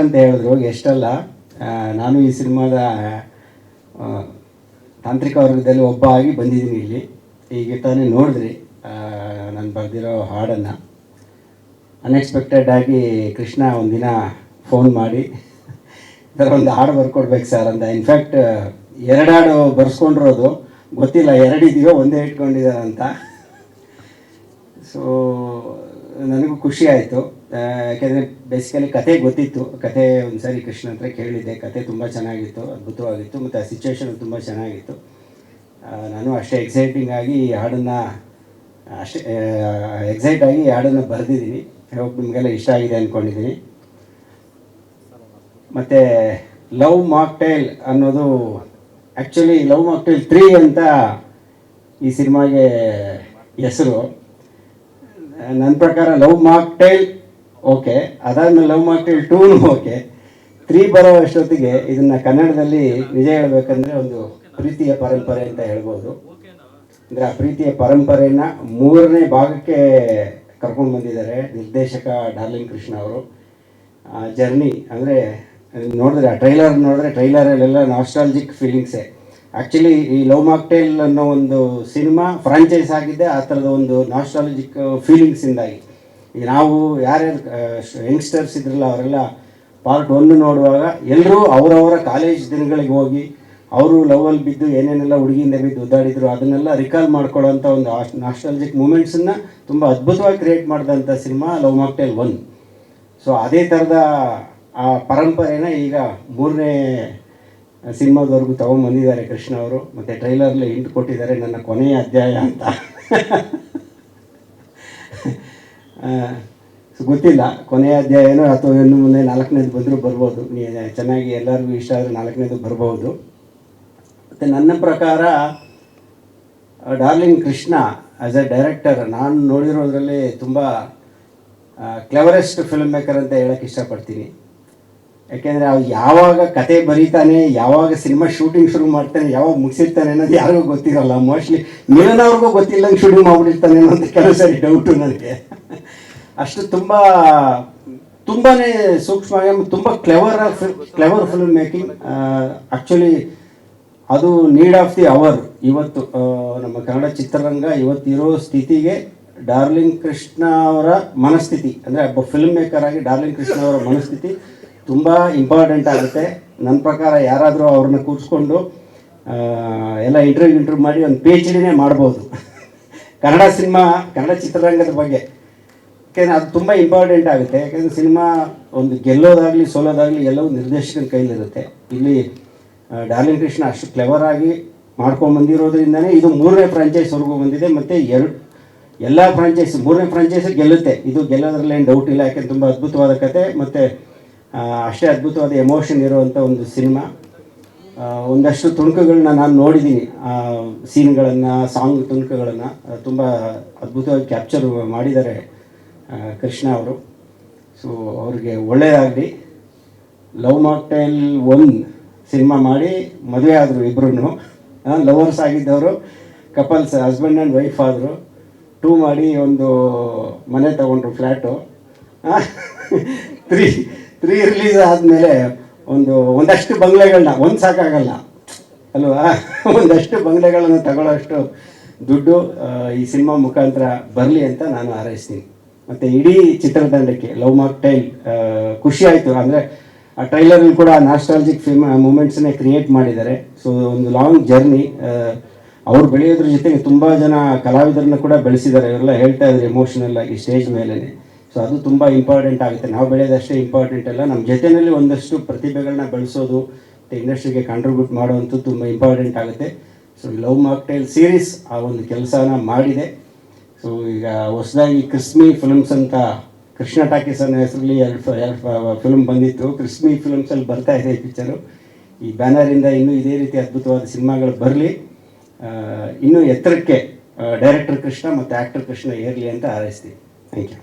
ಅಂತ ಹೇಳಿದ್ರು, ಎಷ್ಟಲ್ಲ. ನಾನು ಈ ಸಿನಿಮಾದ ತಾಂತ್ರಿಕ ವರ್ಗದಲ್ಲಿ ಒಬ್ಬ ಆಗಿ ಬಂದಿದ್ದೀನಿ ಇಲ್ಲಿ. ಈಗ ತಾನೇ ನೋಡಿದ್ರಿ ನಾನು ಬರೆದಿರೋ ಹಾಡನ್ನು. ಅನ್ಎಕ್ಸ್ಪೆಕ್ಟೆಡ್ ಆಗಿ ಕೃಷ್ಣ ಒಂದಿನ ಫೋನ್ ಮಾಡಿ ಈ ಥರ ಒಂದು ಹಾಡು ಬರ್ಕೊಡ್ಬೇಕು ಸರ್ ಅಂತ. ಇನ್ಫ್ಯಾಕ್ಟ್ 2 ಹಾಡು ಬರ್ಸ್ಕೊಂಡಿರೋದು, ಗೊತ್ತಿಲ್ಲ 2 ಇದೆಯೋ ಒಂದೇ ಇಟ್ಕೊಂಡಿದ್ದಾರೆ ಅಂತ. ಸೊ ನನಗೂ ಖುಷಿ ಆಯಿತು, ಯಾಕೆಂದರೆ ಬೇಸಿಕಲಿ ಕತೆ ಗೊತ್ತಿತ್ತು. ಕತೆ ಒಂದು ಸಾರಿ ಕೃಷ್ಣ ಹತ್ರ ಕೇಳಿದ್ದೆ, ಕತೆ ತುಂಬ ಚೆನ್ನಾಗಿತ್ತು, ಅದ್ಭುತವಾಗಿತ್ತು, ಮತ್ತು ಆ ಸಿಚುವೇಶನ್ ತುಂಬ ಚೆನ್ನಾಗಿತ್ತು. ನಾನು ಅಷ್ಟೇ ಎಕ್ಸೈಟಿಂಗ್ ಆಗಿ ಈ ಹಾಡನ್ನು ಬರೆದಿದ್ದೀನಿ. ಹೋಗಿ ನಿಮಗೆಲ್ಲ ಇಷ್ಟ ಆಗಿದೆ ಅಂದ್ಕೊಂಡಿದ್ದೀನಿ. ಮತ್ತು ಲವ್ ಮಾಕ್ಟೈಲ್ ಅನ್ನೋದು ಆ್ಯಕ್ಚುಲಿ ಲವ್ ಮಾಕ್ಟೈಲ್ 3 ಅಂತ ಈ ಸಿನಿಮಾಗೆ ಹೆಸರು. ನನ್ನ ಪ್ರಕಾರ ಲವ್ ಮಾಕ್ಟೈಲ್ ಓಕೆ, ಅದಾದಮೇಲೆ ಲವ್ ಮಾಕ್ಟೈಲ್ 2 ಓಕೆ, 3 ಬರೋ ಅಷ್ಟೊತ್ತಿಗೆ ಇದನ್ನು ಕನ್ನಡದಲ್ಲಿ ನಿಜ ಹೇಳಬೇಕಂದ್ರೆ ಒಂದು ಪ್ರೀತಿಯ ಪರಂಪರೆ ಅಂತ ಹೇಳ್ಬೋದು. ಅಂದರೆ ಆ ಪ್ರೀತಿಯ ಪರಂಪರೆಯನ್ನು 3ನೇ ಭಾಗಕ್ಕೆ ಕರ್ಕೊಂಡು ಬಂದಿದ್ದಾರೆ ನಿರ್ದೇಶಕ ಡಾರ್ಲಿಂಗ್ ಕೃಷ್ಣ ಅವರು. ಜರ್ನಿ ಅಂದರೆ ನೋಡಿದ್ರೆ, ಆ ಟ್ರೈಲರ್ ನೋಡಿದ್ರೆ ಟ್ರೈಲರಲ್ಲೆಲ್ಲ ನಾಸ್ಟಾಲ್ಜಿಕ್ ಫೀಲಿಂಗ್ಸೇ. ಆ್ಯಕ್ಚುಲಿ ಈ ಲವ್ ಮಾಕ್ಟೈಲ್ ಅನ್ನೋ ಒಂದು ಸಿನಿಮಾ ಫ್ರಾಂಚೈಸ್ ಆಗಿದ್ದೆ ಆ ಥರದ ಒಂದು ನಾಸ್ಟಾಲಜಿಕ್ ಫೀಲಿಂಗ್ಸಿಂದಾಗಿ. ಈಗ ನಾವು ಯಾರ್ಯಾರು ಯಂಗ್ಸ್ಟರ್ಸ್ ಇದ್ರಲ್ಲ ಅವರೆಲ್ಲ ಪಾರ್ಟ್ 1 ನೋಡುವಾಗ ಎಲ್ಲರೂ ಅವರವರ ಕಾಲೇಜ್ ದಿನಗಳಿಗೆ ಹೋಗಿ ಅವರು ಲವಲ್ಲಿ ಬಿದ್ದು ಏನೇನೆಲ್ಲ ಹುಡುಗಿಯಿಂದ ಬಿದ್ದು ಒದ್ದಾಡಿದ್ರು ಅದನ್ನೆಲ್ಲ ರಿಕಾಲ್ ಮಾಡ್ಕೊಳ್ಳೋಂಥ ಒಂದು ನಾಸ್ಟಾಲಜಿಕ್ ಮೂಮೆಂಟ್ಸನ್ನು ತುಂಬ ಅದ್ಭುತವಾಗಿ ಕ್ರಿಯೇಟ್ ಮಾಡಿದಂಥ ಸಿನಿಮಾ ಲವ್ ಮಾಕ್ಟೈಲ್ 1. ಸೊ ಅದೇ ಥರದ ಆ ಪರಂಪರೆನ ಈಗ 3ನೇ ಸಿನಿಮಾದವರೆಗೂ ತೊಗೊಂಬಂದಿದ್ದಾರೆ ಕೃಷ್ಣ ಅವರು. ಮತ್ತು ಟ್ರೈಲರ್ಲಿ ಹಿಂಟ್ ಕೊಟ್ಟಿದ್ದಾರೆ, ನನ್ನ ಕೊನೆಯ ಅಧ್ಯಾಯ ಅಂತ. ಗೊತ್ತಿಲ್ಲ ಕೊನೆಯ ಅಧ್ಯಾಯನೋ ಅಥವಾ ಇನ್ನು ಮುಂದೆ 4ನೇದು ಬಂದರೂ ಬರ್ಬೋದು. ಚೆನ್ನಾಗಿ ಎಲ್ಲರಿಗೂ ಇಷ್ಟ ಆದರೆ 4ನೇದು ಬರ್ಬೋದು. ಮತ್ತು ನನ್ನ ಪ್ರಕಾರ darling Krishna as A director ನಾನು ನೋಡಿರೋದ್ರಲ್ಲಿ ತುಂಬ ಕ್ಲೆವರೆಸ್ಟ್ ಫಿಲ್ಮ್ ಮೇಕರ್ ಅಂತ ಹೇಳೋಕ್ಕೆ ಇಷ್ಟಪಡ್ತೀನಿ. ಯಾಕೆಂದರೆ ಅವ್ರು ಯಾವಾಗ ಕತೆ ಬರೀತಾನೆ, ಯಾವಾಗ ಸಿನಿಮಾ ಶೂಟಿಂಗ್ ಶುರು ಮಾಡ್ತಾನೆ, ಯಾವಾಗ ಮುಗಿಸಿರ್ತಾನೆ ಅನ್ನೋದು ಯಾರಿಗೂ ಗೊತ್ತಿರೋಲ್ಲ. ಮೋಸ್ಟ್ಲಿ ಮಿಲನವ್ರಿಗೂ ಗೊತ್ತಿಲ್ಲಂಗೆ ಶೂಟಿಂಗ್ ಮಾಡಿಬಿಟ್ಟಿರ್ತಾನೆ ಅನ್ನೋಂಥ ಕೆಲವು ಸರಿ ಡೌಟು ನನಗೆ. ಅಷ್ಟು ತುಂಬಾ ಸೂಕ್ಷ್ಮವಾಗಿ ತುಂಬ ಕ್ಲೆವರ್ ಫಿಲ್ಮ್ ಮೇಕಿಂಗ್. ಆ್ಯಕ್ಚುಲಿ ಅದು ನೀಡ್ ಆಫ್ ದಿ ಅವರ್. ಇವತ್ತು ನಮ್ಮ ಕನ್ನಡ ಚಿತ್ರರಂಗ ಇವತ್ತಿರೋ ಸ್ಥಿತಿಗೆ ಡಾರ್ಲಿಂಗ್ ಕೃಷ್ಣ ಅವರ ಮನಸ್ಥಿತಿ, ಅಂದರೆ ಒಬ್ಬ ಫಿಲ್ಮ್ ಮೇಕರ್ ಆಗಿ ಡಾರ್ಲಿಂಗ್ ಕೃಷ್ಣ ಅವರ ಮನಸ್ಥಿತಿ ತುಂಬ ಇಂಪಾರ್ಟೆಂಟ್ ಆಗುತ್ತೆ. ನನ್ನ ಪ್ರಕಾರ ಯಾರಾದರೂ ಅವ್ರನ್ನ ಕೂರಿಸ್ಕೊಂಡು ಎಲ್ಲ ಇಂಟರ್ವ್ಯೂ ಮಾಡಿ ಒಂದು PhD ಮಾಡ್ಬೋದು ಕನ್ನಡ ಚಿತ್ರರಂಗದ ಬಗ್ಗೆ. ಯಾಕೆಂದರೆ ಅದು ತುಂಬ ಇಂಪಾರ್ಟೆಂಟ್ ಆಗುತ್ತೆ. ಯಾಕೆಂದರೆ ಸಿನಿಮಾ ಒಂದು ಗೆಲ್ಲೋದಾಗಲಿ ಸೋಲೋದಾಗಲಿ ಎಲ್ಲವೂ ನಿರ್ದೇಶಕನ ಕೈಲಿರುತ್ತೆ. ಇಲ್ಲಿ ಡಾರ್ಲಿಂಗ್ ಕೃಷ್ಣ ಅಷ್ಟು ಕ್ಲೆವರ್ ಆಗಿ ಮಾಡ್ಕೊಂಬಂದಿರೋದ್ರಿಂದನೇ ಇದು 3ನೇ ಫ್ರಾಂಚೈಸ್ವರೆಗೂ ಬಂದಿದೆ. ಮತ್ತು ಎಲ್ಲ ಫ್ರಾಂಚೈಸ್ 3ನೇ ಫ್ರಾಂಚೈಸ್ ಗೆಲ್ಲುತ್ತೆ. ಇದು ಗೆಲ್ಲೋದ್ರಲ್ಲಿ ಏನು ಡೌಟ್ ಇಲ್ಲ. ಯಾಕೆಂದ್ರೆ ತುಂಬ ಅದ್ಭುತವಾದ ಕತೆ ಮತ್ತು ಅಷ್ಟೇ ಅದ್ಭುತವಾದ ಎಮೋಷನ್ ಇರುವಂಥ ಒಂದು ಸಿನಿಮಾ. ಒಂದಷ್ಟು ತುಣುಕುಗಳನ್ನ ನಾನು ನೋಡಿದ್ದೀನಿ, ಸೀನ್ಗಳನ್ನು, ಸಾಂಗ್ ತುಣುಕುಗಳನ್ನು ತುಂಬ ಅದ್ಭುತವಾಗಿ ಕ್ಯಾಪ್ಚರ್ ಮಾಡಿದ್ದಾರೆ ಕೃಷ್ಣ ಅವರು. ಸೊ ಅವ್ರಿಗೆ ಒಳ್ಳೆಯದಾಗಲಿ. ಲವ್ ಮಾಕ್ಟೈಲ್ 1 ಸಿನಿಮಾ ಮಾಡಿ ಮದುವೆ ಆದರು, ಇಬ್ಬರೂ ಲವರ್ಸ್ ಆಗಿದ್ದವರು ಕಪಲ್ಸ್, ಹಸ್ಬೆಂಡ್ ಆ್ಯಂಡ್ ವೈಫ್ ಆದರು. 2 ಮಾಡಿ ಒಂದು ಮನೆ ತೊಗೊಂಡ್ರು, ಫ್ಲ್ಯಾಟು. 3 ರಿಲೀಸ್ ಆದಮೇಲೆ ಒಂದಷ್ಟು ಬಂಗ್ಲೆಗಳನ್ನ, ಒಂದು ಸಾಕಾಗಲ್ಲ ಅಲ್ವಾ, ಒಂದಷ್ಟು ಬಂಗ್ಲೆಗಳನ್ನು ತಗೊಳ್ಳೋಷ್ಟು ದುಡ್ಡು ಈ ಸಿನಿಮಾ ಮುಖಾಂತರ ಬರಲಿ ಅಂತ ನಾನು ಹಾರೈಸ್ತೀನಿ. ಮತ್ತು ಇಡೀ ಚಿತ್ರತಂಡಕ್ಕೆ ಲವ್ ಮಾಕ್ಟೈಲ್ ಖುಷಿ ಆಯಿತು. ಅಂದರೆ ಆ ಟ್ರೈಲರಲ್ಲಿ ಕೂಡ ನಾಸ್ಟಾಲಜಿಕ್ ಮೂಮೆಂಟ್ಸನ್ನೇ ಕ್ರಿಯೇಟ್ ಮಾಡಿದ್ದಾರೆ. ಸೊ ಒಂದು ಲಾಂಗ್ ಜರ್ನಿ. ಅವ್ರು ಬೆಳೆಯೋದ್ರ ಜೊತೆಗೆ ತುಂಬ ಜನ ಕಲಾವಿದರನ್ನ ಕೂಡ ಬೆಳೆಸಿದ್ದಾರೆ. ಇವರೆಲ್ಲ ಹೇಳ್ತಾ ಇದ್ದಾರೆ ಎಮೋಷನಲ್ ಆಗಿ ಸ್ಟೇಜ್ ಮೇಲೇ. ಸೊ ಅದು ತುಂಬ ಇಂಪಾರ್ಟೆಂಟ್ ಆಗುತ್ತೆ. ನಾವು ಬೆಳೆಯೋದಷ್ಟೇ ಇಂಪಾರ್ಟೆಂಟ್ ಅಲ್ಲ, ನಮ್ಮ ಜೊತೆಯಲ್ಲಿ ಒಂದಷ್ಟು ಪ್ರತಿಭೆಗಳನ್ನ ಬೆಳೆಸೋದು ಮತ್ತು ಇಂಡಸ್ಟ್ರಿಗೆ ಕಾಂಟ್ರಿಬ್ಯೂಟ್ ಮಾಡೋವಂಥದ್ದು ತುಂಬ ಇಂಪಾರ್ಟೆಂಟ್ ಆಗುತ್ತೆ. ಸೊ ಲವ್ ಮಾಕ್ಟೈಲ್ ಸೀರೀಸ್ ಆ ಒಂದು ಕೆಲಸನ ಮಾಡಿದೆ. ಸೊ ಈಗ ಹೊಸದಾಗಿ ಕ್ರಿಸ್ಮಿ ಫಿಲ್ಮ್ಸ್ ಅಂತ ಕೃಷ್ಣ ಟಾಕೀಸ್ ಅನ್ನೋ ಹೆಸರಲ್ಲಿ 2 ಫಿಲ್ಮ್ ಬಂದಿತ್ತು. ಕ್ರಿಸ್ಮಿ ಫಿಲ್ಮ್ಸಲ್ಲಿ ಬರ್ತಾ ಇದೆ ಈ ಪಿಕ್ಚರು. ಈ ಬ್ಯಾನರಿಂದ ಇನ್ನೂ ಇದೇ ರೀತಿ ಅದ್ಭುತವಾದ ಸಿನಿಮಾಗಳು ಬರಲಿ, ಇನ್ನೂ ಎತ್ತರಕ್ಕೆ ಡೈರೆಕ್ಟರ್ ಕೃಷ್ಣ ಮತ್ತು ಆ್ಯಕ್ಟರ್ ಕೃಷ್ಣ ಏರಲಿ ಅಂತ ಹಾರೈಸ್ತೀವಿ. Thank you.